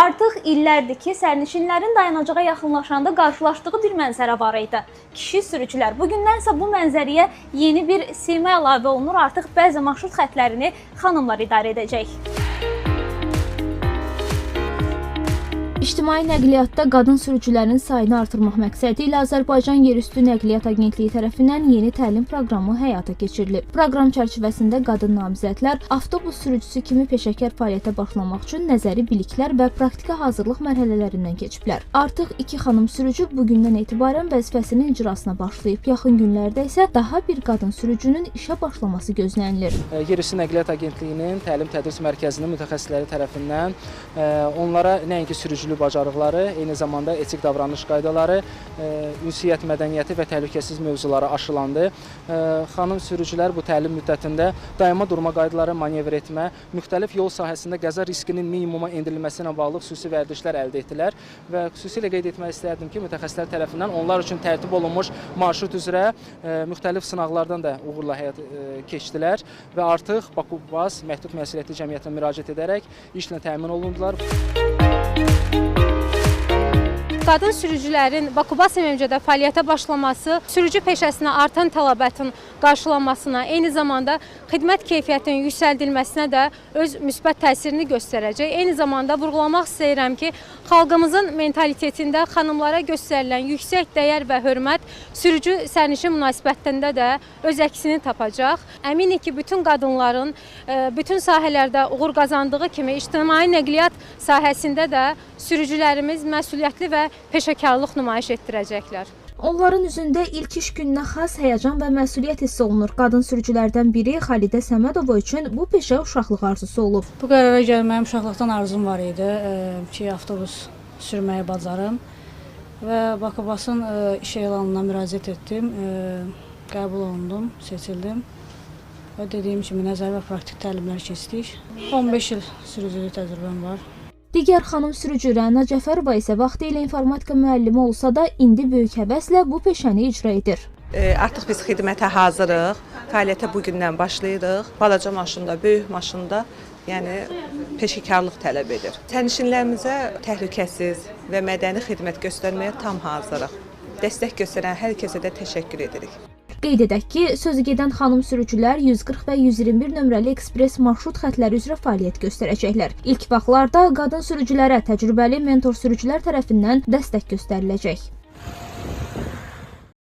Artıq illərdir ki, sərnişinlərin dayanacağa yaxınlaşanda qarşılaşdığı bir mənzərə var idi. Kişi sürücülər. Bugündənsə bu mənzərəyə yeni bir sima əlavə olunur. Artıq bəzi marşrut xətlərini xanımlar idarə edəcək. İctimai nəqliyyatda qadın sürücülərin sayını artırmaq məqsədi ilə Azərbaycan Yerüstü Nəqliyyat Agentliyi tərəfindən yeni təlim proqramı həyata keçirilib. Proqram çərçivəsində qadın namizədlər avtobus sürücüsü kimi peşəkar fəaliyyətə başlamaq üçün nəzəri biliklər və praktiki hazırlıq mərhələlərindən keçiblər. Artıq 2 xanım sürücü bugündən etibarən vəzifəsinin icrasına başlayıb. Yaxın günlərdə isə daha bir qadın sürücünün işə başlaması gözlənilir. Yerüstü Nəqliyyat Agentliyinin təlim-tədris mərkəzinin mütəxəssisləri tərəfindən onlara nəinki sürücülük bacarıqları, eyni zamanda etik davranış qaydaları, ünsiyyət mədəniyyəti və təhlükəsiz mövzuları aşılandı. Xanım sürücülər bu təlim müddətində daima durma qaydaları, manevr etmə, müxtəlif yol sahəsində qəza riskinin minimuma endirilməsi ilə bağlı xüsusi vərdişlər əldə etdilər və xüsusilə qeyd etmək istərdim ki, mütəxəssislər tərəfindən onlar üçün tərtib olunmuş marşrut üzrə müxtəlif sınaqlardan da uğurla həyat keçdilər və artıq Bakubas Məhdud Məsuliyyətli Cəmiyyətinə müraciət edərək işlə təmin olundular. Qadın sürücülərin Bakubas MMC-də fəaliyyətə başlaması sürücü peşəsinə artan tələbatın qarşılanmasına, eyni zamanda xidmət keyfiyyətinin yüksəldilməsinə də öz müsbət təsirini göstərəcək. Eyni zamanda vurğulamaq istəyirəm ki, xalqımızın mentalitetində xanımlara göstərilən yüksək dəyər və hörmət sürücü sərnişin münasibətində də öz əksini tapacaq. Əminik ki, bütün qadınların bütün sahələrdə uğur qazandığı kimi ictimai nəqliyyat sahəsində də sürücülərimiz məsuliyyətli və peşəkarlıq nümayiş etdirəcəklər. Onların üzündə ilk iş gününə xas həyəcan və məsuliyyət hiss olunur. Qadın sürücülərdən biri Xalidə Səmədova üçün bu peşə uşaqlıq arzusu olub. Bu qərara gəlməyim uşaqlıqdan arzum var idi ki, avtobus sürməyi bacarım və Bakubasın iş elanına müraciət etdim, qəbul olundum, seçildim və dediyim kimi nəzəri və praktik təlimlər keçdik. 15 il sürücülük təcrübəm var. Digər xanım sürücü Rəna Cəfərova isə vaxtilə informatika müəllimi olsa da indi böyük həvəslə bu peşəni icra edir. Artıq biz xidmətə hazırıq, fəaliyyətə bugündən başlayırıq. Balaca maşında, böyük maşında, yəni peşəkarlıq tələb edir. Sərnişinlərimizə təhlükəsiz və mədəni xidmət göstərməyə tam hazırıq. Dəstək göstərən hər kəsə də təşəkkür edirik. Qeyd edək ki, sözü gedən xanım sürücülər 140 və 121 nömrəli ekspres marşrut xətləri üzrə fəaliyyət göstərəcəklər. İlk vaxtlarda qadın sürücülərə təcrübəli mentor sürücülər tərəfindən dəstək göstəriləcək.